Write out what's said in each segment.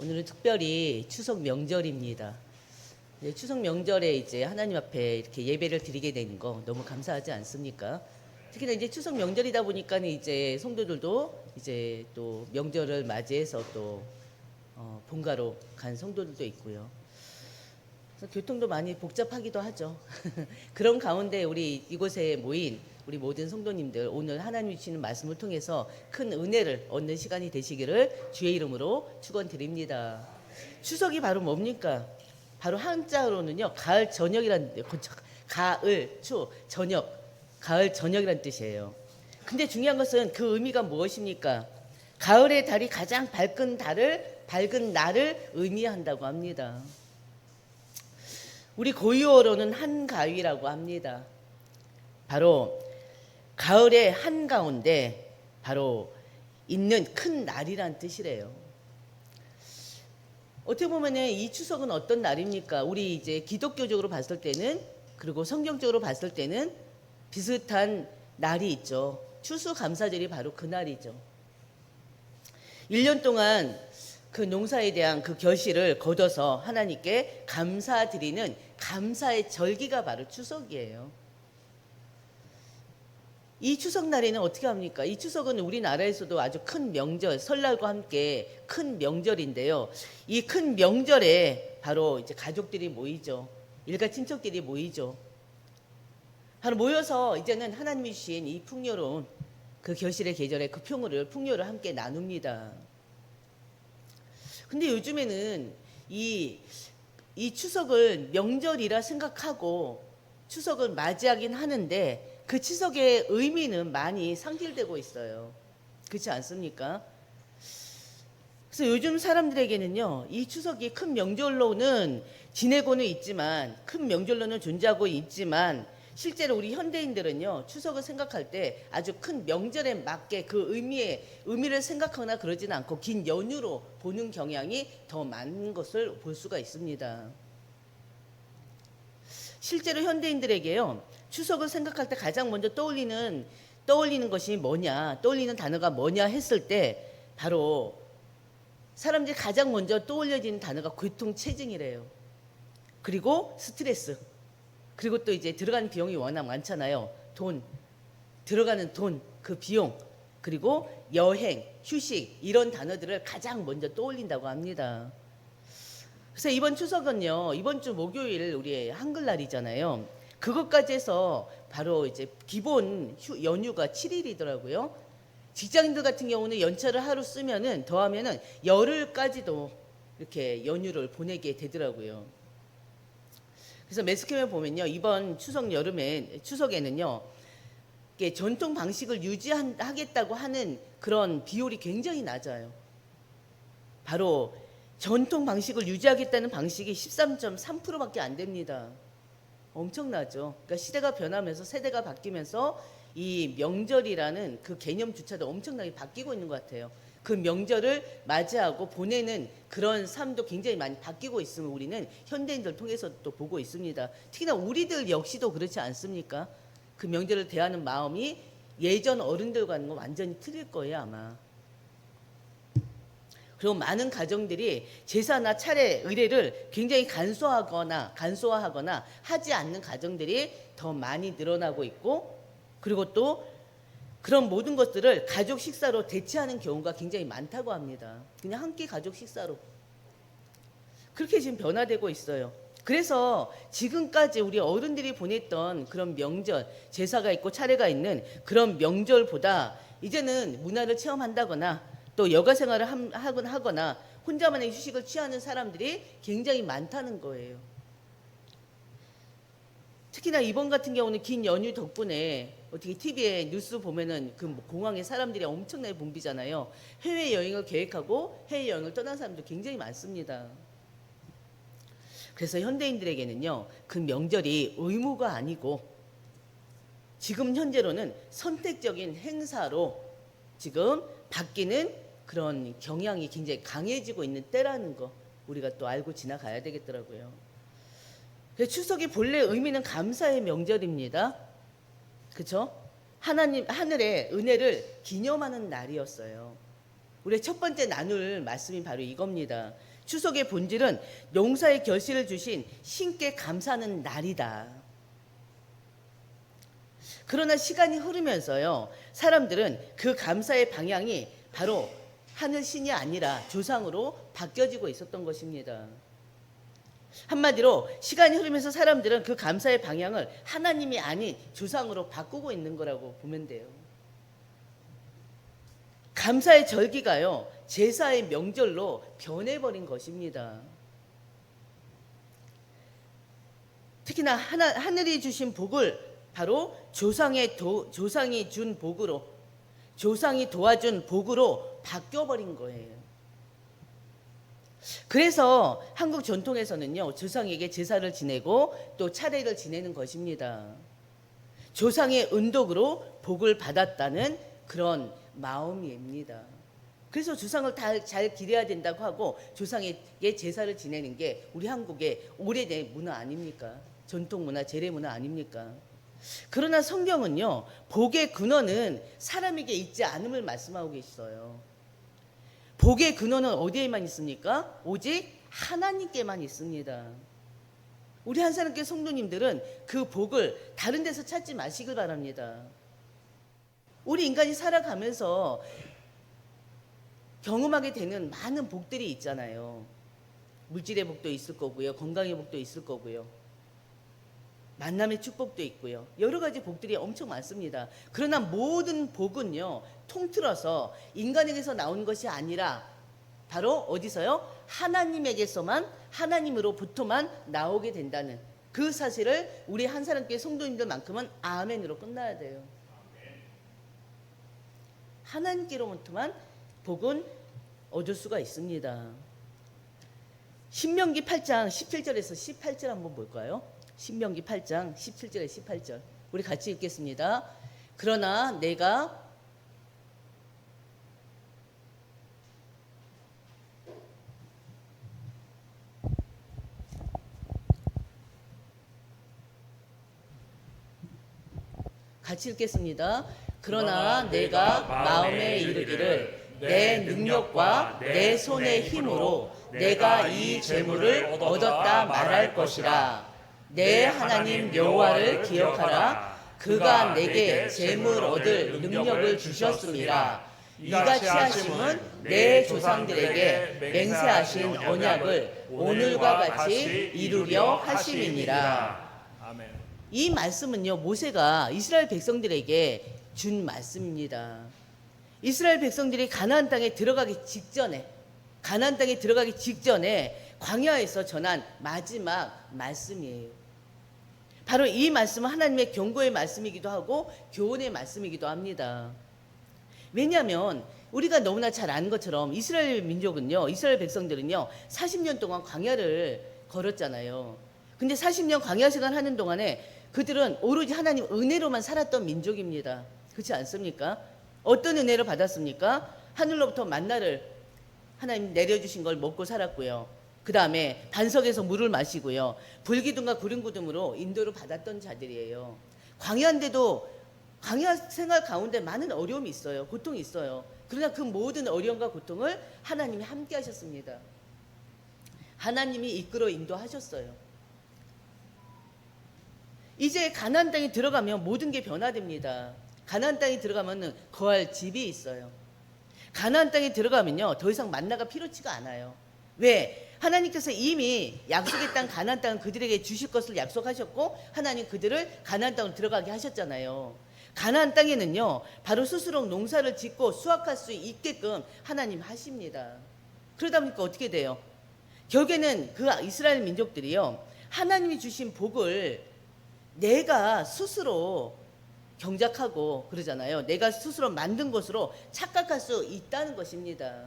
오늘은 특별히 추석 명절입니다. 추석 명절에 이제 하나님 앞에 이렇게 예배를 드리게 되는 거 너무 감사하지 않습니까? 특히나 이제 추석 명절이다 보니까 이제 성도들도 이제 또 명절을 맞이해서 또 본가로 간 성도들도 있고요. 그래서 교통도 많이 복잡하기도 하죠. 그런 가운데 우리 이곳에 모인 우리 모든 성도님들 오늘 하나님이 주시는 말씀을 통해서 큰 은혜를 얻는 시간이 되시기를 주의 이름으로 축원드립니다. 추석이 바로 뭡니까? 바로 한자로는요 가을 저녁이란 가을 추 저녁 가을 저녁이란 뜻이에요. 근데 중요한 것은 그 의미가 무엇입니까? 가을의 달이 가장 밝은 날을 의미한다고 합니다. 우리 고유어로는 한가위라고 합니다. 바로 가을의 한가운데 바로 있는 큰 날이란 뜻이래요. 어떻게 보면 이 추석은 어떤 날입니까? 우리 이제 기독교적으로 봤을 때는 그리고 성경적으로 봤을 때는 비슷한 날이 있죠. 추수감사절이 바로 그 날이죠. 1년 동안 그 농사에 대한 그 결실을 거둬서 하나님께 감사드리는 감사의 절기가 바로 추석이에요. 이 추석날에는 어떻게 합니까? 이 추석은 우리나라에서도 아주 큰 명절, 설날과 함께 큰 명절인데요. 이 큰 명절에 바로 이제 가족들이 모이죠. 일가 친척들이 모이죠. 바로 모여서 이제는 하나님이 주신 이 풍요로운 그 결실의 계절에 그 풍요를 함께 나눕니다. 근데 요즘에는 이 추석을 명절이라 생각하고 추석을 맞이하긴 하는데 그 추석의 의미는 많이 상실되고 있어요. 그렇지 않습니까? 그래서 요즘 사람들에게는요, 이 추석이 큰 명절로는 지내고는 있지만, 큰 명절로는 존재하고 있지만, 실제로 우리 현대인들은요, 추석을 생각할 때 아주 큰 명절에 맞게 그 의미를 생각하거나 그러지는 않고 긴 연휴로 보는 경향이 더 많은 것을 볼 수가 있습니다. 실제로 현대인들에게요, 추석을 생각할 때 가장 먼저 떠올리는 것이 뭐냐, 떠올리는 단어가 뭐냐 했을 때 바로 사람들이 가장 먼저 떠올려지는 단어가 교통체증이래요. 그리고 스트레스. 그리고 또 이제 들어가는 비용이 워낙 많잖아요. 들어가는 돈, 그 비용, 그리고 여행, 휴식 이런 단어들을 가장 먼저 떠올린다고 합니다. 그래서 이번 추석은요, 이번 주 목요일 우리의 한글날이잖아요. 그것까지 해서 바로 이제 기본 연휴가 7일이더라고요. 직장인들 같은 경우는 연차를 하루 쓰면은 더하면은 열흘까지도 이렇게 연휴를 보내게 되더라고요. 그래서 매스컴에 보면요, 이번 추석에는요, 전통 방식을 유지하겠다고 하는 그런 비율이 굉장히 낮아요. 바로 전통 방식을 유지하겠다는 방식이 13.3%밖에 안 됩니다. 엄청나죠. 그러니까 시대가 변하면서 세대가 바뀌면서 이 명절이라는 그 개념조차도 엄청나게 바뀌고 있는 것 같아요. 그 명절을 맞이하고 보내는 그런 삶도 굉장히 많이 바뀌고 있음을 우리는 현대인들 통해서 또 보고 있습니다. 특히나 우리들 역시도 그렇지 않습니까? 그 명절을 대하는 마음이 예전 어른들과는 완전히 틀릴 거예요, 아마. 그리고 많은 가정들이 제사나 차례, 의례를 굉장히 간소화하거나 하지 않는 가정들이 더 많이 늘어나고 있고, 그리고 또 그런 모든 것들을 가족 식사로 대체하는 경우가 굉장히 많다고 합니다. 그냥 한 끼 가족 식사로. 그렇게 지금 변화되고 있어요. 그래서 지금까지 우리 어른들이 보냈던 그런 명절, 제사가 있고 차례가 있는 그런 명절보다 이제는 문화를 체험한다거나 또 여가 생활을 하거나 혼자만의 휴식을 취하는 사람들이 굉장히 많다는 거예요. 특히나 이번 같은 경우는 긴 연휴 덕분에 어떻게 TV에 뉴스 보면은 그 공항에 사람들이 엄청나게 붐비잖아요. 해외여행을 계획하고 해외여행을 떠난 사람도 굉장히 많습니다. 그래서 현대인들에게는요, 그 명절이 의무가 아니고 지금 현재로는 선택적인 행사로 지금 바뀌는 그런 경향이 굉장히 강해지고 있는 때라는 거 우리가 또 알고 지나가야 되겠더라고요. 그래서 추석의 본래 의미는 감사의 명절입니다. 그렇죠? 하늘의 은혜를 기념하는 날이었어요. 우리의 첫 번째 나눌 말씀이 바로 이겁니다. 추석의 본질은 농사의 결실을 주신 신께 감사하는 날이다. 그러나 시간이 흐르면서요, 사람들은 그 감사의 방향이 바로 하늘신이 아니라 조상으로 바뀌어지고 있었던 것입니다. 한마디로 시간이 흐르면서 사람들은 그 감사의 방향을 하나님이 아닌 조상으로 바꾸고 있는 거라고 보면 돼요. 감사의 절기가요, 제사의 명절로 변해버린 것입니다. 특히나 하늘이 주신 복을 바로 조상이 준 복으로, 조상이 도와준 복으로 바뀌어버린 거예요. 그래서 한국 전통에서는요, 조상에게 제사를 지내고 또 차례를 지내는 것입니다. 조상의 은덕으로 복을 받았다는 그런 마음입니다. 그래서 조상을 잘 기려야 된다고 하고 조상에게 제사를 지내는 게 우리 한국의 오래된 문화 아닙니까? 전통 문화, 재래 문화 아닙니까? 그러나 성경은요, 복의 근원은 사람에게 있지 않음을 말씀하고 계시어요. 복의 근원은 어디에만 있습니까? 오직 하나님께만 있습니다. 우리 한사람교회 성도님들은 그 복을 다른 데서 찾지 마시길 바랍니다. 우리 인간이 살아가면서 경험하게 되는 많은 복들이 있잖아요. 물질의 복도 있을 거고요, 건강의 복도 있을 거고요, 만남의 축복도 있고요, 여러 가지 복들이 엄청 많습니다. 그러나 모든 복은요, 통틀어서 인간에게서 나오는 것이 아니라 바로 어디서요? 하나님에게서만, 하나님으로부터만 나오게 된다는 그 사실을 우리 한사람교회 성도님들만큼은 아멘으로 끝나야 돼요. 하나님께로부터만 복은 얻을 수가 있습니다. 신명기 8장 17절에서 18절 한번 볼까요? 신명기 8장 17절에 18절 우리 같이 읽겠습니다. 그러나 내가 같이 읽겠습니다. 그러나 내가 마음에 이르기를 내 능력과 내 손의 힘으로 내가 이 재물을 얻었다 말할 것이라. 내 하나님 여호와를 기억하라. 그가 내게 재물 얻을 능력을 주셨음이라. 이같이 하심은 내 조상들에게 맹세하신 언약을 오늘과 같이 이루려 하심이니라. 아멘. 이 말씀은요, 모세가 이스라엘 백성들에게 준 말씀입니다. 이스라엘 백성들이 가나안 땅에 들어가기 직전에 광야에서 전한 마지막 말씀이에요. 바로 이 말씀은 하나님의 경고의 말씀이기도 하고 교훈의 말씀이기도 합니다. 왜냐하면 우리가 너무나 잘 아는 것처럼 이스라엘 민족은요, 이스라엘 백성들은요 40년 동안 광야를 걸었잖아요. 근데 40년 광야 생활 하는 동안에 그들은 오로지 하나님 은혜로만 살았던 민족입니다. 그렇지 않습니까? 어떤 은혜를 받았습니까? 하늘로부터 만나를 하나님 내려주신 걸 먹고 살았고요. 그 다음에 반석에서 물을 마시고요. 불기둥과 구름구름으로 인도를 받았던 자들이에요. 광야인데도 광야 생활 가운데 많은 어려움이 있어요. 고통이 있어요. 그러나 그 모든 어려움과 고통을 하나님이 함께 하셨습니다. 하나님이 이끌어 인도하셨어요. 이제 가나안 땅에 들어가면 모든 게 변화됩니다. 가나안 땅에 들어가면 거할 집이 있어요. 가나안 땅에 들어가면요 더 이상 만나가 필요치가 않아요. 왜? 하나님께서 이미 약속의 땅 가나안 땅은 그들에게 주실 것을 약속하셨고 하나님 그들을 가나안 땅으로 들어가게 하셨잖아요. 가나안 땅에는요 바로 스스로 농사를 짓고 수확할 수 있게끔 하나님 하십니다. 그러다 보니까 어떻게 돼요? 결국에는 그 이스라엘 민족들이요 하나님이 주신 복을 내가 스스로 경작하고 그러잖아요. 내가 스스로 만든 것으로 착각할 수 있다는 것입니다.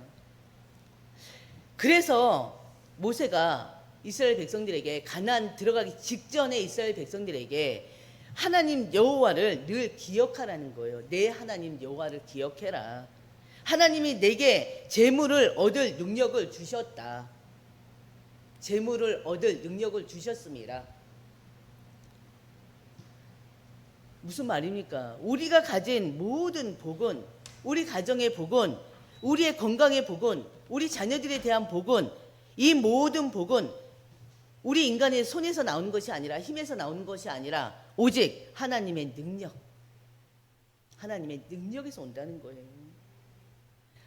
그래서 모세가 이스라엘 백성들에게 가나안 들어가기 직전에 이스라엘 백성들에게 하나님 여호와를 늘 기억하라는 거예요. 내 하나님 여호와를 기억해라. 하나님이 내게 재물을 얻을 능력을 주셨다. 재물을 얻을 능력을 주셨습니다. 무슨 말입니까? 우리가 가진 모든 복은, 우리 가정의 복은, 우리의 건강의 복은, 우리 자녀들에 대한 복은 이 모든 복은 우리 인간의 손에서 나오는 것이 아니라, 힘에서 나오는 것이 아니라 오직 하나님의 능력, 하나님의 능력에서 온다는 거예요.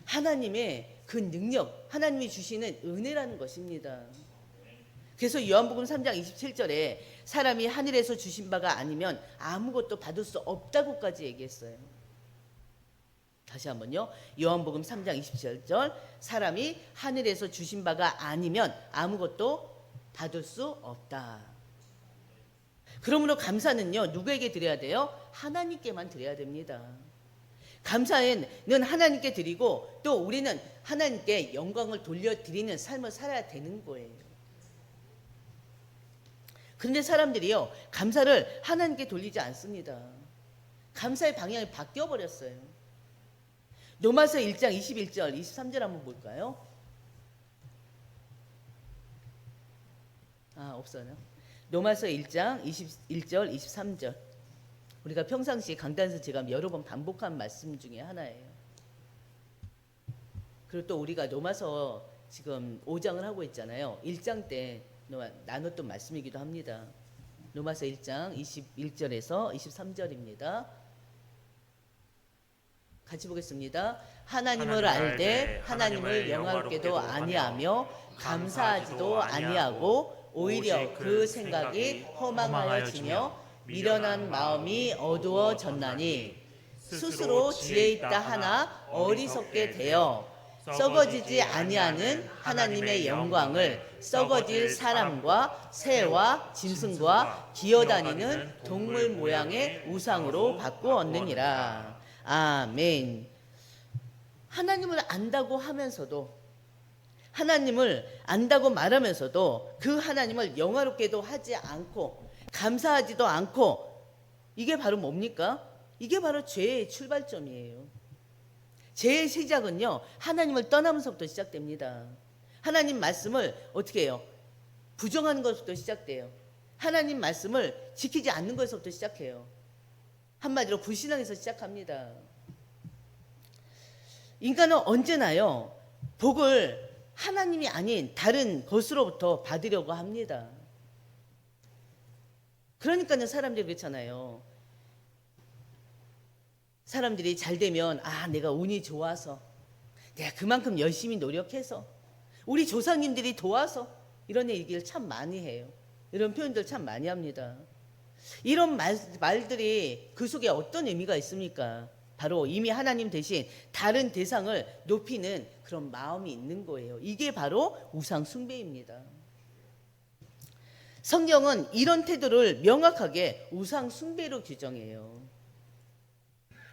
하나님의 그 능력, 하나님이 주시는 은혜라는 것입니다. 그래서 요한복음 3장 27절에 사람이 하늘에서 주신 바가 아니면 아무것도 받을 수 없다고까지 얘기했어요. 다시 한번요. 요한복음 3장 27절, 사람이 하늘에서 주신 바가 아니면 아무것도 받을 수 없다. 그러므로 감사는요, 누구에게 드려야 돼요? 하나님께만 드려야 됩니다. 감사는 하나님께 드리고 또 우리는 하나님께 영광을 돌려드리는 삶을 살아야 되는 거예요. 그런데 사람들이요, 감사를 하나님께 돌리지 않습니다. 감사의 방향이 바뀌어버렸어요. 로마서 1장 21절 23절 한번 볼까요? 없어요. 로마서 1장 21절 23절, 우리가 평상시 강단에서 제가 여러 번 반복한 말씀 중에 하나예요. 그리고 또 우리가 로마서 지금 5장을 하고 있잖아요. 1장 때 나눴던 말씀이기도 합니다. 로마서 1장 21절에서 23절입니다. 같이 보겠습니다. 하나님을 알되 하나님을 영화롭게도 아니하며 감사하지도 아니하고 오히려 그 생각이 허망하여지며 미련한 마음이 어두워졌나니 스스로 지혜 있다 하나 어리석게 되어 썩어지지 아니하는 하나님의 영광을 썩어질 사람과 새와 짐승과 기어다니는 동물 모양의 우상으로 바꾸었느니라. 아멘. 하나님을 안다고 하면서도, 하나님을 안다고 말하면서도 그 하나님을 영화롭게도 하지 않고 감사하지도 않고, 이게 바로 뭡니까? 이게 바로 죄의 출발점이에요. 죄의 시작은요, 하나님을 떠나면서부터 시작됩니다. 하나님 말씀을 어떻게 해요? 부정하는 것부터 시작돼요. 하나님 말씀을 지키지 않는 것부터 시작해요. 한마디로 불신앙에서 시작합니다. 인간은 언제나요, 복을 하나님이 아닌 다른 것으로부터 받으려고 합니다. 그러니까요, 사람들이 그렇잖아요. 사람들이 잘 되면 내가 운이 좋아서, 내가 그만큼 열심히 노력해서, 우리 조상님들이 도와서, 이런 얘기를 참 많이 해요. 이런 표현들 참 많이 합니다. 이런 말들이 그 속에 어떤 의미가 있습니까? 바로 이미 하나님 대신 다른 대상을 높이는 그런 마음이 있는 거예요. 이게 바로 우상 숭배입니다. 성경은 이런 태도를 명확하게 우상 숭배로 규정해요.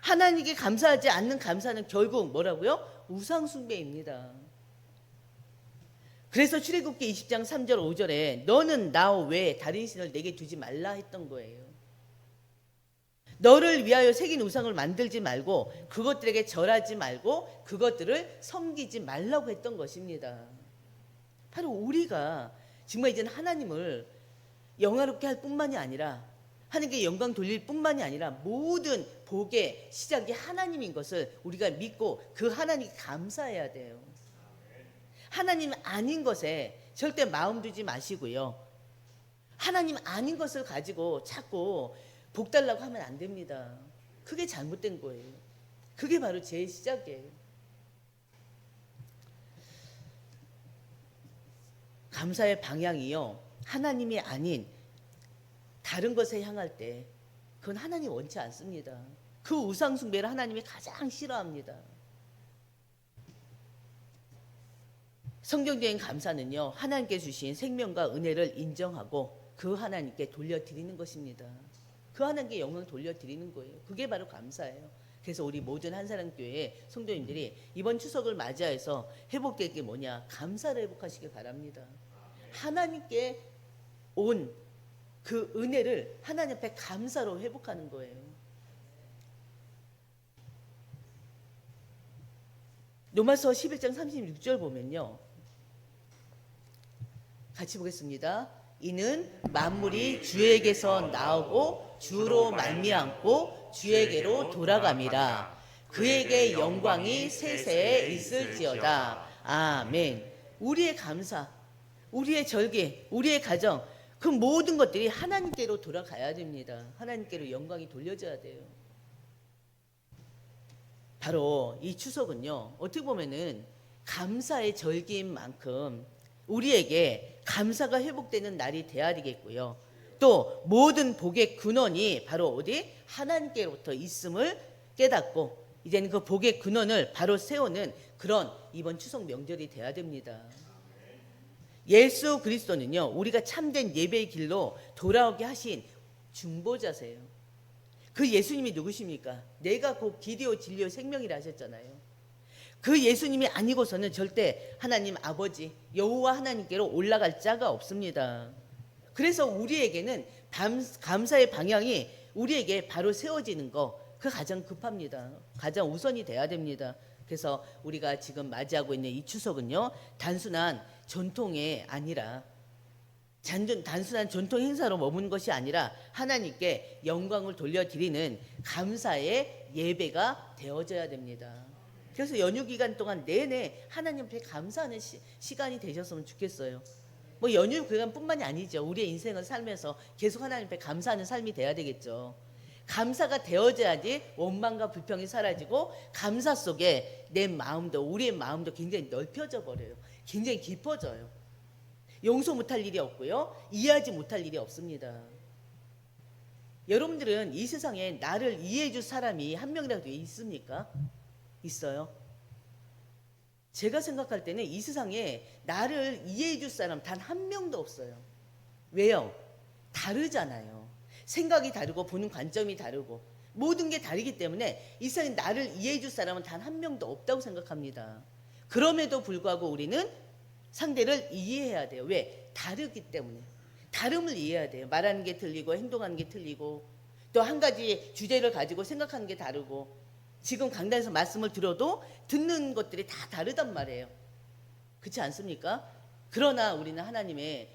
하나님께 감사하지 않는 감사는 결국 뭐라고요? 우상 숭배입니다. 그래서 출애굽기 20장 3절 5절에 너는 나 외에 다른 신을 내게 두지 말라 했던 거예요. 너를 위하여 새긴 우상을 만들지 말고 그것들에게 절하지 말고 그것들을 섬기지 말라고 했던 것입니다. 바로 우리가 정말 이제는 하나님을 영화롭게 할 뿐만이 아니라, 하나님께 영광 돌릴 뿐만이 아니라 모든 복의 시작이 하나님인 것을 우리가 믿고 그 하나님께 감사해야 돼요. 하나님 아닌 것에 절대 마음 두지 마시고요. 하나님 아닌 것을 가지고 자꾸 복 달라고 하면 안 됩니다. 그게 잘못된 거예요. 그게 바로 죄의 시작이에요. 감사의 방향이요, 하나님이 아닌 다른 것에 향할 때 그건 하나님 원치 않습니다. 그 우상 숭배를 하나님이 가장 싫어합니다. 성경적인 감사는요, 하나님께 주신 생명과 은혜를 인정하고 그 하나님께 돌려드리는 것입니다. 그 하나님께 영광을 돌려드리는 거예요. 그게 바로 감사예요. 그래서 우리 모든 한사랑교회 성도님들이 이번 추석을 맞이해서 회복될 게 뭐냐? 감사를 회복하시길 바랍니다. 하나님께 온 그 은혜를 하나님 앞에 감사로 회복하는 거예요. 로마서 11장 36절 보면요, 같이 보겠습니다. 이는 만물이 주에게서 나오고 주로 말미암고 주에게로 돌아감이라. 그에게 영광이 세세에 있을지어다. 아멘. 우리의 감사, 우리의 절기, 우리의 가정, 그 모든 것들이 하나님께로 돌아가야 됩니다. 하나님께로 영광이 돌려져야 돼요. 바로 이 추석은요, 어떻게 보면은 감사의 절기인 만큼 우리에게 감사가 회복되는 날이 되어야 되겠고요. 또 모든 복의 근원이 바로 어디? 하나님께로부터 있음을 깨닫고 이제는 그 복의 근원을 바로 세우는 그런 이번 추석 명절이 되어야 됩니다. 예수 그리스도는요, 우리가 참된 예배의 길로 돌아오게 하신 중보자세요. 그 예수님이 누구십니까? 내가 곧 길이요 진리요 생명이라 하셨잖아요. 그 예수님이 아니고서는 절대 하나님 아버지 여호와 하나님께로 올라갈 자가 없습니다. 그래서 우리에게는 감사의 방향이 우리에게 바로 세워지는 거, 그 가장 급합니다. 가장 우선이 돼야 됩니다. 그래서 우리가 지금 맞이하고 있는 이 추석은요, 단순한 전통이 아니라 단순한 전통 행사로 머무는 것이 아니라 하나님께 영광을 돌려드리는 감사의 예배가 되어져야 됩니다. 그래서 연휴 기간 동안 내내 하나님 앞에 감사하는 시간이 되셨으면 좋겠어요. 뭐 연휴 기간뿐만이 아니죠. 우리의 인생을 살면서 계속 하나님 앞에 감사하는 삶이 돼야 되겠죠. 감사가 되어져야지 원망과 불평이 사라지고 감사 속에 내 마음도 우리의 마음도 굉장히 넓혀져 버려요. 굉장히 깊어져요. 용서 못할 일이 없고요. 이해하지 못할 일이 없습니다. 여러분들은 이 세상에 나를 이해해 줄 사람이 한 명이라도 있습니까? 있어요? 제가 생각할 때는 이 세상에 나를 이해해 줄 사람 단 한 명도 없어요. 왜요? 다르잖아요. 생각이 다르고 보는 관점이 다르고 모든 게 다르기 때문에 이 세상에 나를 이해해 줄 사람은 단 한 명도 없다고 생각합니다. 그럼에도 불구하고 우리는 상대를 이해해야 돼요. 왜? 다르기 때문에. 다름을 이해해야 돼요. 말하는 게 틀리고 행동하는 게 틀리고 또 한 가지 주제를 가지고 생각하는 게 다르고 지금 강단에서 말씀을 들어도 듣는 것들이 다 다르단 말이에요. 그렇지 않습니까? 그러나 우리는 하나님의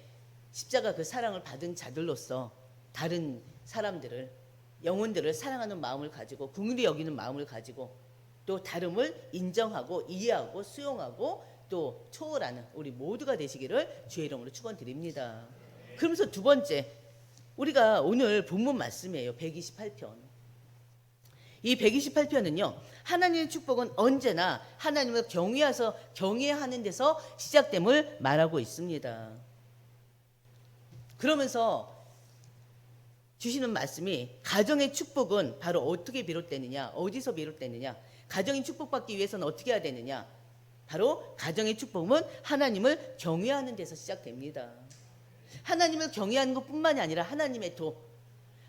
십자가 그 사랑을 받은 자들로서 다른 사람들을 영혼들을 사랑하는 마음을 가지고 긍휼히 여기는 마음을 가지고 또 다름을 인정하고 이해하고 수용하고 또 초월하는 우리 모두가 되시기를 주의 이름으로 축원드립니다. 그러면서 두 번째, 우리가 오늘 본문 말씀이에요. 128편. 이 128편은요, 하나님의 축복은 언제나 하나님을 경외하는 데서 시작됨을 말하고 있습니다. 그러면서 주시는 말씀이 가정의 축복은 바로 어떻게 비롯되느냐, 어디서 비롯되느냐, 가정이 축복받기 위해서는 어떻게 해야 되느냐, 바로 가정의 축복은 하나님을 경외하는 데서 시작됩니다. 하나님을 경외하는 것뿐만이 아니라 하나님의 도,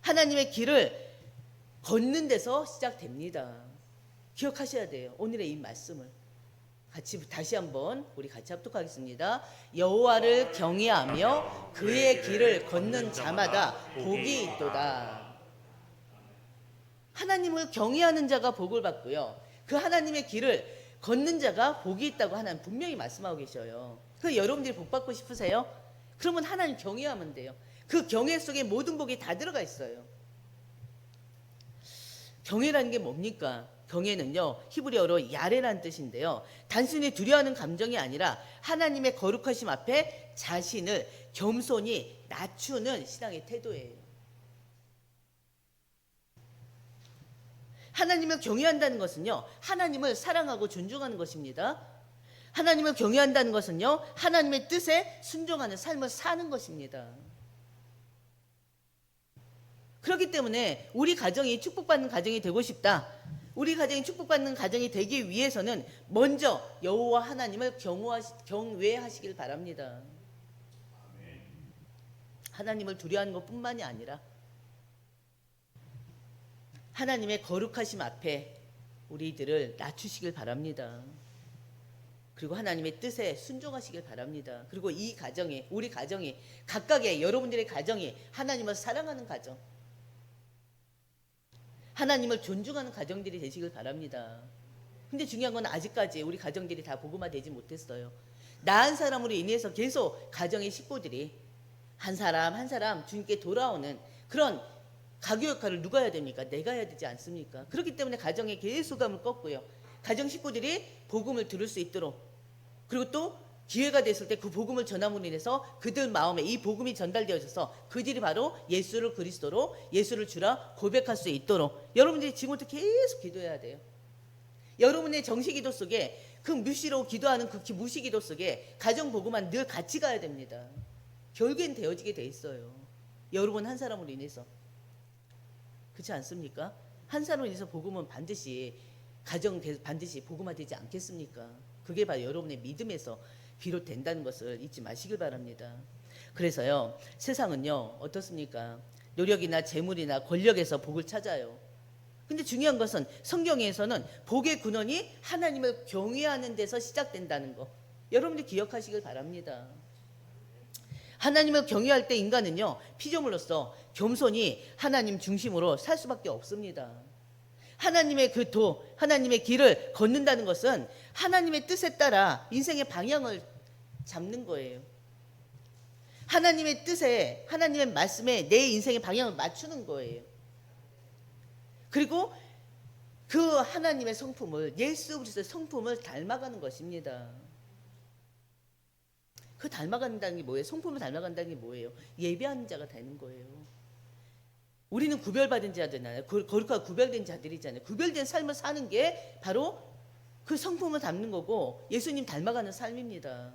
하나님의 길을 걷는 데서 시작됩니다. 기억하셔야 돼요. 오늘의 이 말씀을 다시 한번 우리 같이 합독하겠습니다. 여호와를 경외하며 그의 길을 걷는 자마다 복이 있도다. 하나님을 경외하는 자가 복을 받고요, 그 하나님의 길을 걷는 자가 복이 있다고 하나님 분명히 말씀하고 계셔요. 그 여러분들이 복 받고 싶으세요? 그러면 하나님 경외하면 돼요. 그 경외 속에 모든 복이 다 들어가 있어요. 경외라는 게 뭡니까? 경외는요, 히브리어로 야레라는 뜻인데요, 단순히 두려워하는 감정이 아니라 하나님의 거룩하심 앞에 자신을 겸손히 낮추는 신앙의 태도예요. 하나님을 경외한다는 것은요, 하나님을 사랑하고 존중하는 것입니다. 하나님을 경외한다는 것은요, 하나님의 뜻에 순종하는 삶을 사는 것입니다. 그렇기 때문에 우리 가정이 축복받는 가정이 되고 싶다, 우리 가정이 축복받는 가정이 되기 위해서는 먼저 여호와 하나님을 경외하시길 바랍니다. 하나님을 두려워하는 것뿐만이 아니라 하나님의 거룩하심 앞에 우리들을 낮추시길 바랍니다. 그리고 하나님의 뜻에 순종하시길 바랍니다. 그리고 이 가정이, 우리 가정이, 각각의 여러분들의 가정이 하나님을 사랑하는 가정, 하나님을 존중하는 가정들이 되시길 바랍니다. 근데 중요한 건 아직까지 우리 가정들이 다 복음화되지 못했어요. 나 한 사람으로 인해서 계속 가정의 식구들이 한 사람 한 사람 주님께 돌아오는 그런 가교 역할을 누가 해야 됩니까? 내가 해야 되지 않습니까? 그렇기 때문에 가정의 계속감을 꺾고요, 가정 식구들이 복음을 들을 수 있도록, 그리고 또 기회가 됐을 때 그 복음을 전함으로 인해서 그들 마음에 이 복음이 전달되어져서 그들이 바로 예수를 그리스도로, 예수를 주라 고백할 수 있도록 여러분들이 지금부터 계속 기도해야 돼요. 여러분의 정시기도 속에 그 무시로 기도하는 그 무시기도 속에 가정복음만 늘 같이 가야 됩니다. 결국엔 되어지게 돼 있어요. 여러분 한 사람으로 인해서. 그렇지 않습니까? 한 사람으로 인해서 복음은 반드시 반드시 복음화되지 않겠습니까? 그게 바로 여러분의 믿음에서 비롯된다는 것을 잊지 마시길 바랍니다. 그래서요, 세상은요 어떻습니까? 노력이나 재물이나 권력에서 복을 찾아요. 근데 중요한 것은 성경에서는 복의 근원이 하나님을 경외하는 데서 시작된다는 거, 여러분들 기억하시길 바랍니다. 하나님을 경외할 때 인간은요 피조물로서 겸손히 하나님 중심으로 살 수밖에 없습니다. 하나님의 그 하나님의 길을 걷는다는 것은 하나님의 뜻에 따라 인생의 방향을 잡는 거예요. 하나님의 뜻에, 하나님의 말씀에 내 인생의 방향을 맞추는 거예요. 그리고 그 하나님의 성품을, 예수 그리스도의 성품을 닮아가는 것입니다. 그 닮아간다는 게 뭐예요? 성품을 닮아간다는 게 뭐예요? 예배하는 자가 되는 거예요. 우리는 구별받은 자들이잖아요. 거룩하고 구별된 자들이잖아요. 구별된 삶을 사는 게 바로 그 성품을 닮는 거고 예수님 닮아가는 삶입니다.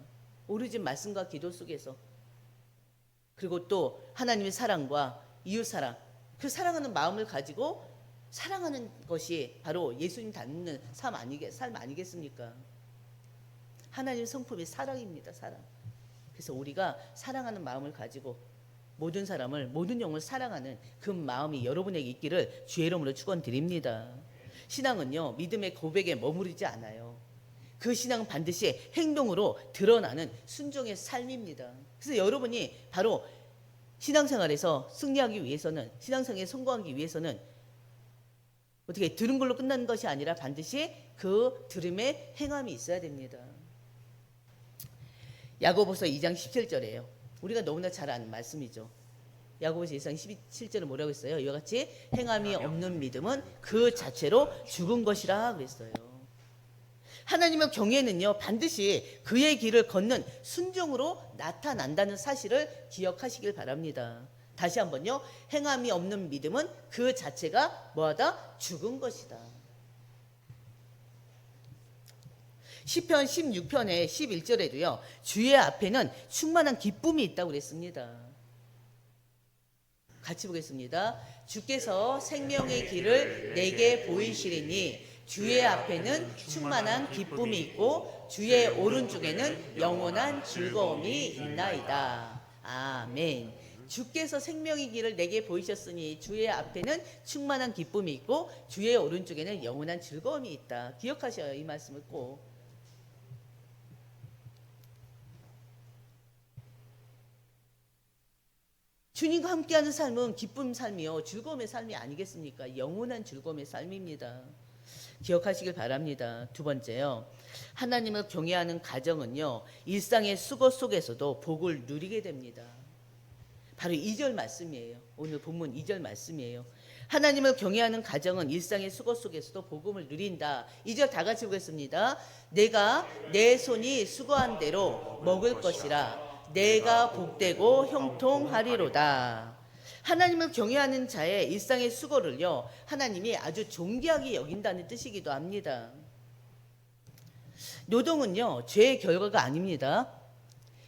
오로지 말씀과 기도 속에서. 그리고 또 하나님의 사랑과 이웃사랑, 그 사랑하는 마음을 가지고 사랑하는 것이 바로 예수님 닮는 삶 아니겠습니까? 하나님의 성품이 사랑입니다. 사랑. 그래서 우리가 사랑하는 마음을 가지고 모든 사람을, 모든 영을 사랑하는 그 마음이 여러분에게 있기를 주의 이름으로 축원드립니다. 신앙은요 믿음의 고백에 머무르지 않아요. 그 신앙은 반드시 행동으로 드러나는 순종의 삶입니다. 그래서 여러분이 바로 신앙생활에서 승리하기 위해서는, 신앙생활에 성공하기 위해서는 어떻게 들은 걸로 끝나는 것이 아니라 반드시 그 들음에 행함이 있어야 됩니다. 야고보서 2장 17절이에요. 우리가 너무나 잘 아는 말씀이죠. 야고보서 2장 17절은 뭐라고 했어요? 이와 같이 행함이 없는 믿음은 그 자체로 죽은 것이라 그랬어요. 하나님의 경외는요 반드시 그의 길을 걷는 순종으로 나타난다는 사실을 기억하시길 바랍니다. 다시 한번요, 행함이 없는 믿음은 그 자체가 뭐하다? 죽은 것이다. 시편 16편의 11절에도요 주의 앞에는 충만한 기쁨이 있다고 그랬습니다. 같이 보겠습니다. 주께서 생명의 길을 내게 보이시리니 주의 앞에는 충만한 기쁨이 있고 주의 오른쪽에는 영원한 즐거움이 있나이다. 아멘. 주께서 생명의 길을 내게 보이셨으니 주의 앞에는 충만한 기쁨이 있고 주의 오른쪽에는 영원한 즐거움이 있다. 기억하셔요. 이 말씀을 꼭. 주님과 함께하는 삶은 기쁨 삶이요 즐거움의 삶이 아니겠습니까? 영원한 즐거움의 삶입니다. 기억하시길 바랍니다. 두 번째요, 하나님을 경외하는 가정은요 일상의 수고 속에서도 복을 누리게 됩니다. 바로 2절 말씀이에요. 오늘 본문 2절 말씀이에요. 하나님을 경외하는 가정은 일상의 수고 속에서도 복음을 누린다. 2절 다 같이 보겠습니다. 내가 내 손이 수고한 대로 먹을 것이라. 내가 복되고 형통하리로다. 하나님을 경외하는 자의 일상의 수고를요 하나님이 아주 존귀하게 여긴다는 뜻이기도 합니다. 노동은요 죄의 결과가 아닙니다.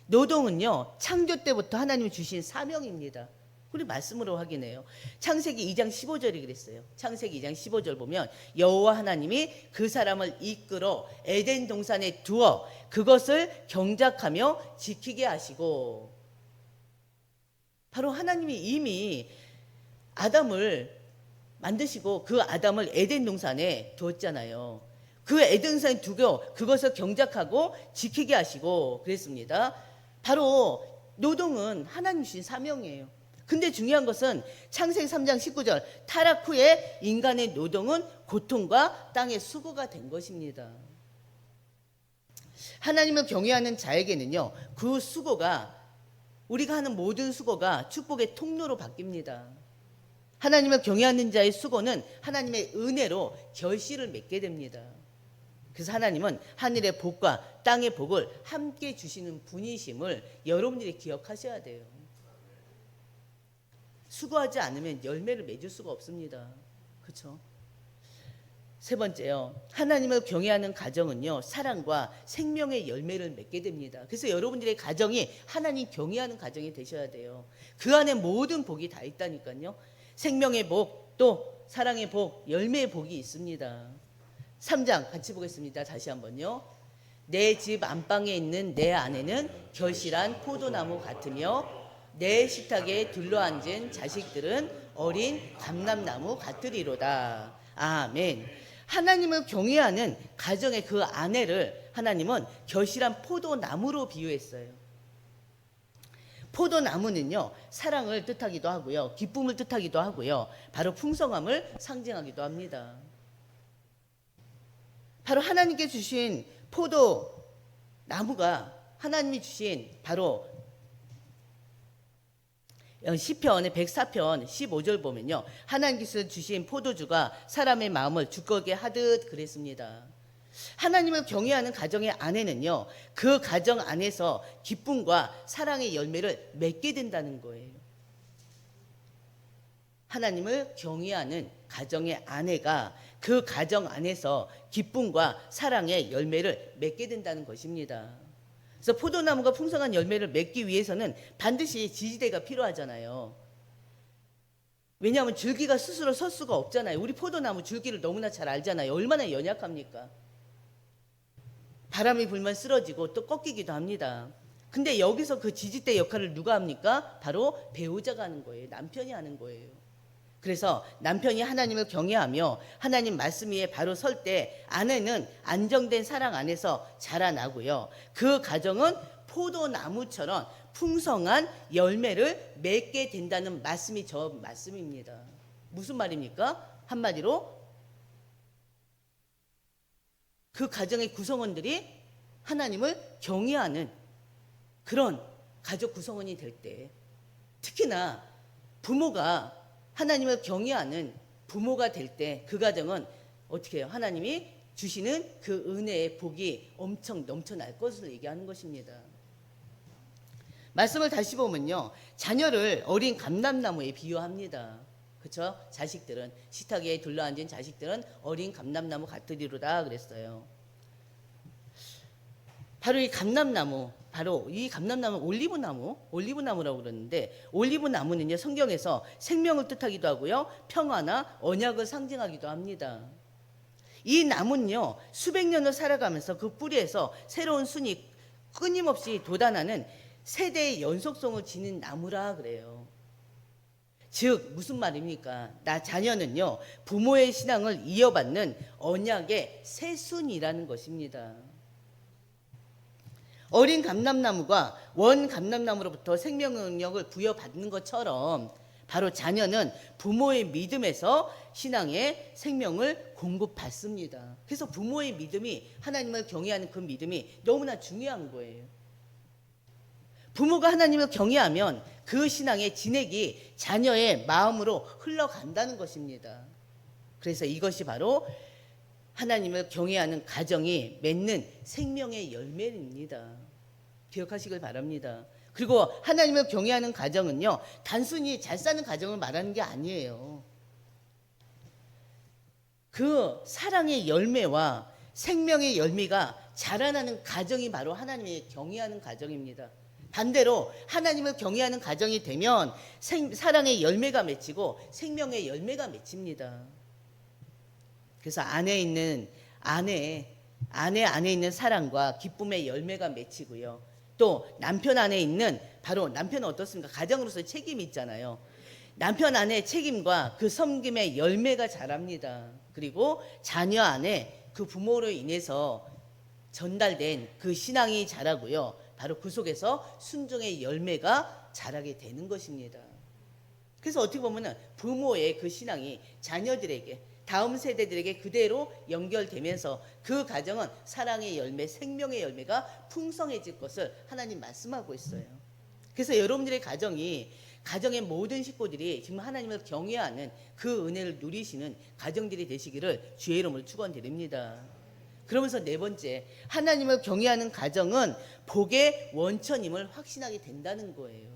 노동은요 창조 때부터 하나님이 주신 사명입니다. 우리 말씀으로 확인해요. 창세기 2장 15절이 그랬어요. 창세기 2장 15절 보면 여호와 하나님이 그 사람을 이끌어 에덴 동산에 두어 그것을 경작하며 지키게 하시고, 바로 하나님이 이미 아담을 만드시고 그 아담을 에덴 동산에 두었잖아요. 그 에덴 동산에 두고 그것을 경작하고 지키게 하시고 그랬습니다. 바로 노동은 하나님 주신 사명이에요. 근데 중요한 것은 창세기 3장 19절 타락 후에 인간의 노동은 고통과 땅의 수고가 된 것입니다. 하나님을 경외하는 자에게는요 그 수고가, 우리가 하는 모든 수고가 축복의 통로로 바뀝니다. 하나님을 경외하는 자의 수고는 하나님의 은혜로 결실을 맺게 됩니다. 그래서 하나님은 하늘의 복과 땅의 복을 함께 주시는 분이심을 여러분들이 기억하셔야 돼요. 수고하지 않으면 열매를 맺을 수가 없습니다. 그렇죠? 세 번째요. 하나님을 경외하는 가정은요, 사랑과 생명의 열매를 맺게 됩니다. 그래서 여러분들의 가정이 하나님 경외하는 가정이 되셔야 돼요. 그 안에 모든 복이 다 있다니까요. 생명의 복, 또 사랑의 복, 열매의 복이 있습니다. 3장 같이 보겠습니다. 다시 한번요. 내 집 안방에 있는 내 아내는 결실한 포도나무 같으며 내 식탁에 둘러앉은 자식들은 어린 감람나무 같으리로다. 아멘. 하나님을 경외하는 가정의 그 아내를 하나님은 결실한 포도나무로 비유했어요. 포도나무는요, 사랑을 뜻하기도 하고요, 기쁨을 뜻하기도 하고요, 바로 풍성함을 상징하기도 합니다. 바로 하나님께 주신 포도나무가 하나님이 주신 바로 시편의 104편 15절 보면요, 하나님께서 주신 포도주가 사람의 마음을 두껍게 하듯 그랬습니다. 하나님을 경외하는 가정의 아내는요, 그 가정 안에서 기쁨과 사랑의 열매를 맺게 된다는 거예요. 하나님을 경외하는 가정의 아내가 그 가정 안에서 기쁨과 사랑의 열매를 맺게 된다는 것입니다. 그래서 포도나무가 풍성한 열매를 맺기 위해서는 반드시 지지대가 필요하잖아요. 왜냐하면 줄기가 스스로 설 수가 없잖아요. 우리 포도나무 줄기를 너무나 잘 알잖아요. 얼마나 연약합니까? 바람이 불면 쓰러지고 또 꺾이기도 합니다. 근데 여기서 그 지지대 역할을 누가 합니까? 바로 배우자가 하는 거예요. 남편이 하는 거예요. 그래서 남편이 하나님을 경외하며 하나님 말씀 위에 바로 설 때 아내는 안정된 사랑 안에서 자라나고요, 그 가정은 포도나무처럼 풍성한 열매를 맺게 된다는 말씀이 저 말씀입니다. 무슨 말입니까? 한마디로 그 가정의 구성원들이 하나님을 경외하는 그런 가족 구성원이 될 때, 특히나 부모가 하나님을 경외하는 부모가 될 때 그 가정은 어떻게 해요? 하나님이 주시는 그 은혜의 복이 엄청 넘쳐날 것을 얘기하는 것입니다. 말씀을 다시 보면요, 자녀를 어린 감람나무에 비유합니다. 그렇죠? 자식들은 식탁에 둘러앉은 자식들은 어린 감람나무 같으리로다 그랬어요. 바로 이 감람나무, 바로 이 감람나무 올리브나무라고 그러는데, 올리브나무는요, 성경에서 생명을 뜻하기도 하고요, 평화나 언약을 상징하기도 합니다. 이 나무는요, 수백 년을 살아가면서 그 뿌리에서 새로운 순이 끊임없이 돋아나는 세대의 연속성을 지닌 나무라 그래요. 즉 무슨 말입니까? 나 자녀는요, 부모의 신앙을 이어받는 언약의 새순이라는 것입니다. 어린 감람나무가 원 감람나무로부터 생명 능력을 부여받는 것처럼 바로 자녀는 부모의 믿음에서 신앙의 생명을 공급받습니다. 그래서 부모의 믿음이, 하나님을 경외하는 그 믿음이 너무나 중요한 거예요. 부모가 하나님을 경외하면 그 신앙의 진액이 자녀의 마음으로 흘러간다는 것입니다. 그래서 이것이 바로 하나님을 경외하는 가정이 맺는 생명의 열매입니다. 기억하시길 바랍니다. 그리고 하나님을 경외하는 가정은요, 단순히 잘 사는 가정을 말하는 게 아니에요. 그 사랑의 열매와 생명의 열매가 자라나는 가정이 바로 하나님을 경외하는 가정입니다. 반대로 하나님을 경외하는 가정이 되면 사랑의 열매가 맺히고 생명의 열매가 맺힙니다. 그래서 안에 있는 사랑과 기쁨의 열매가 맺히고요, 또 남편 안에 있는, 바로 남편은 어떻습니까? 가정으로서의 책임이 있잖아요. 남편 안에 책임과 그 섬김의 열매가 자랍니다. 그리고 자녀 안에 그 부모로 인해서 전달된 그 신앙이 자라고요, 바로 그 속에서 순종의 열매가 자라게 되는 것입니다. 그래서 어떻게 보면 부모의 그 신앙이 자녀들에게, 다음 세대들에게 그대로 연결되면서 그 가정은 사랑의 열매, 생명의 열매가 풍성해질 것을 하나님 말씀하고 있어요. 그래서 여러분들의 가정의 모든 식구들이 지금 하나님을 경외하는 그 은혜를 누리시는 가정들이 되시기를 주의 이름으로 축원드립니다. 그러면서 네 번째, 하나님을 경외하는 가정은 복의 원천임을 확신하게 된다는 거예요.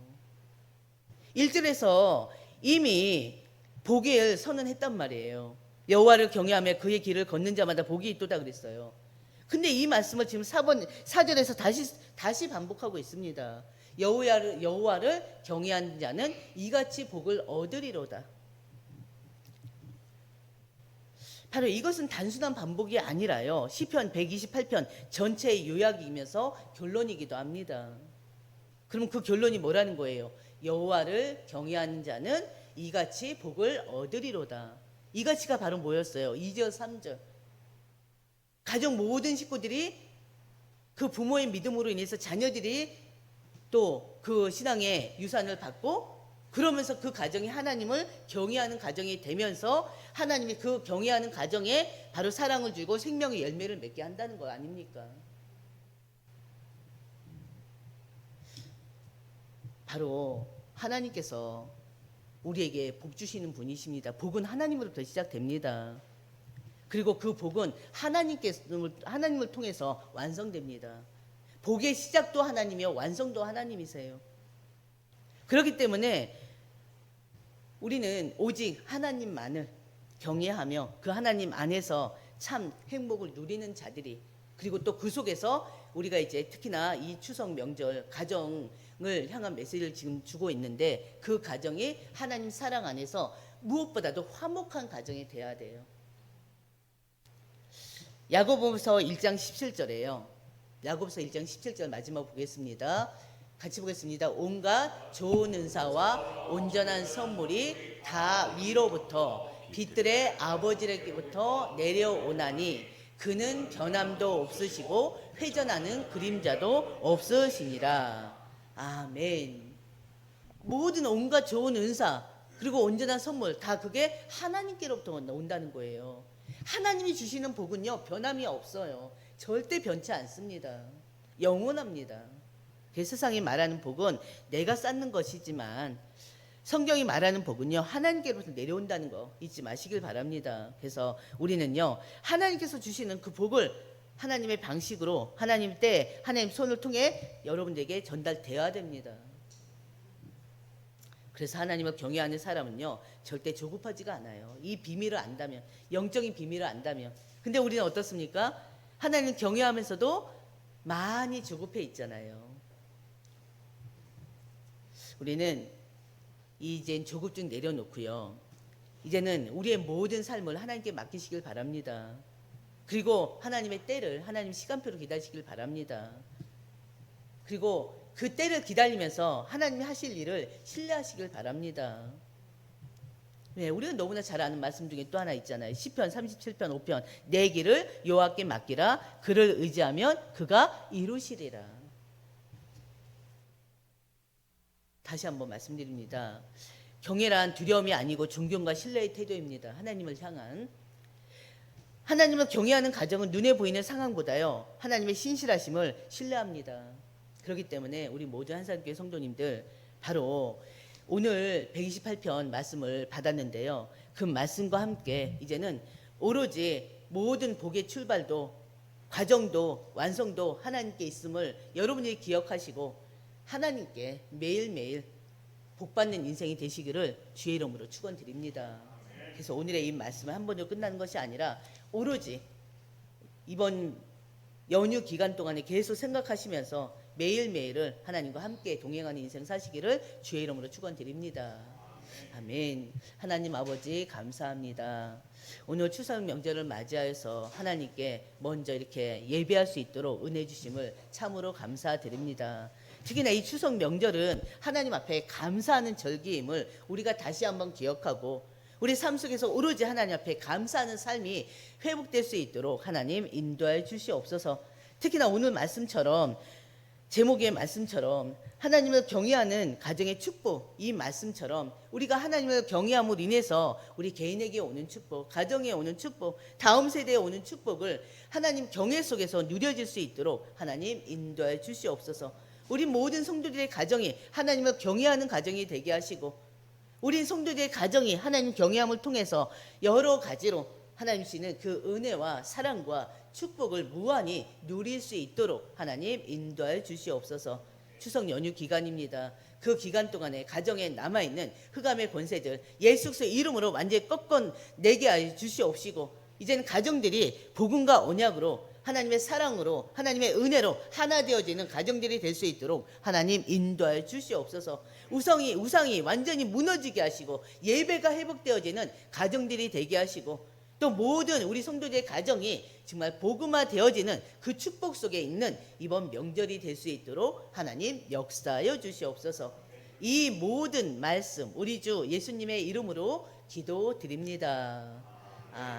1절에서 이미 복을 선언했단 말이에요. 여호와를 경외하며 그의 길을 걷는 자마다 복이 있도다 그랬어요. 근데 이 말씀을 지금 4절에서 다시 반복하고 있습니다. 여호와를 경외하는 자는 이같이 복을 얻으리로다. 바로 이것은 단순한 반복이 아니라요, 시편 128편 전체의 요약이면서 결론이기도 합니다. 그럼 그 결론이 뭐라는 거예요? 여호와를 경외하는 자는 이같이 복을 얻으리로다. 이같이가 바로 뭐였어요? 2절 3절. 가족 모든 식구들이 그 부모의 믿음으로 인해서 자녀들이 또 그 신앙의 유산을 받고, 그러면서 그 가정이 하나님을 경외하는 가정이 되면서 하나님이 그 경외하는 가정에 바로 사랑을 주고 생명의 열매를 맺게 한다는 거 아닙니까? 바로 하나님께서 우리에게 복 주시는 분이십니다. 복은 하나님으로부터 시작됩니다. 그리고 그 복은 하나님을 통해서 완성됩니다. 복의 시작도 하나님이요, 완성도 하나님이세요. 그렇기 때문에 우리는 오직 하나님만을 경외하며 그 하나님 안에서 참 행복을 누리는 자들이, 그리고 또 그 속에서 우리가 이제 특히나 이 추석 명절 가정을 향한 메시지를 지금 주고 있는데, 그 가정이 하나님 사랑 안에서 무엇보다도 화목한 가정이 돼야 돼요. 야고보서 1장 17절에요. 야고보서 1장 17절 마지막 보겠습니다. 같이 보겠습니다. 온갖 좋은 은사와 온전한 선물이 다 위로부터 빛들의 아버지에게부터 내려오나니 그는 변함도 없으시고 회전하는 그림자도 없으시니라. 아멘. 모든 온갖 좋은 은사 그리고 온전한 선물 다 그게 하나님께로부터 온다는 거예요. 하나님이 주시는 복은요, 변함이 없어요. 절대 변치 않습니다. 영원합니다. 세상이 말하는 복은 내가 쌓는 것이지만 성경이 말하는 복은요, 하나님께로부터 내려온다는 거 잊지 마시길 바랍니다. 그래서 우리는요, 하나님께서 주시는 그 복을 하나님의 방식으로 하나님 때 하나님 손을 통해 여러분들에게 전달되어야 됩니다. 그래서 하나님을 경외하는 사람은요, 절대 조급하지가 않아요. 이 비밀을 안다면, 영적인 비밀을 안다면. 근데 우리는 어떻습니까? 하나님을 경외하면서도 많이 조급해 있잖아요. 우리는 이젠 조급증 내려놓고요, 이제는 우리의 모든 삶을 하나님께 맡기시길 바랍니다. 그리고 하나님의 때를 하나님 시간표로 기다리시길 바랍니다. 그리고 그 때를 기다리면서 하나님이 하실 일을 신뢰하시길 바랍니다. 네, 우리가 너무나 잘 아는 말씀 중에 또 하나 있잖아요. 시편 37편 5편 내 길을 여호와께 맡기라. 그를 의지하면 그가 이루시리라. 다시 한번 말씀드립니다. 경외란 두려움이 아니고 존경과 신뢰의 태도입니다. 하나님을 향한. 하나님을 경외하는 가정은 눈에 보이는 상황보다요, 하나님의 신실하심을 신뢰합니다. 그렇기 때문에 우리 모두 한산교회 성도님들, 바로 오늘 128편 말씀을 받았는데요, 그 말씀과 함께 이제는 오로지 모든 복의 출발도 과정도 완성도 하나님께 있음을 여러분이 기억하시고 하나님께 매일매일 복받는 인생이 되시기를 주의 이름으로 축원드립니다. 그래서 오늘의 이 말씀은 한 번으로 끝나는 것이 아니라 오로지 이번 연휴 기간 동안에 계속 생각하시면서 매일매일을 하나님과 함께 동행하는 인생 사시기를 주의 이름으로 축원드립니다. 아멘. 하나님 아버지 감사합니다. 오늘 추석 명절을 맞이하여서 하나님께 먼저 이렇게 예배할 수 있도록 은혜 주심을 참으로 감사드립니다. 특히나 이 추석 명절은 하나님 앞에 감사하는 절기임을 우리가 다시 한번 기억하고 우리 삶 속에서 오로지 하나님 앞에 감사하는 삶이 회복될 수 있도록 하나님 인도하여 주시옵소서. 특히나 오늘 말씀처럼, 제목의 말씀처럼 하나님을 경외하는 가정의 축복, 이 말씀처럼 우리가 하나님을 경외함으로 인해서 우리 개인에게 오는 축복, 가정에 오는 축복, 다음 세대에 오는 축복을 하나님 경외 속에서 누려질 수 있도록 하나님 인도하여 주시옵소서. 우리 모든 성도들의 가정이 하나님을 경외하는 가정이 되게 하시고, 우리 성도들의 가정이 하나님 경외함을 통해서 여러 가지로 하나님 주시는 그 은혜와 사랑과 축복을 무한히 누릴 수 있도록 하나님 인도하여 주시옵소서. 추석 연휴 기간입니다. 그 기간 동안에 가정에 남아있는 흑암의 권세들 예수 그리스도의 이름으로 완전히 꺾어내게 하여 주시옵시고, 이제는 가정들이 복음과 언약으로 하나님의 사랑으로 하나님의 은혜로 하나 되어지는 가정들이 될 수 있도록 하나님 인도하여 주시옵소서. 우상이 완전히 무너지게 하시고 예배가 회복되어지는 가정들이 되게 하시고, 또 모든 우리 성도들의 가정이 정말 복음화 되어지는 그 축복 속에 있는 이번 명절이 될 수 있도록 하나님 역사하여 주시옵소서. 이 모든 말씀 우리 주 예수님의 이름으로 기도드립니다.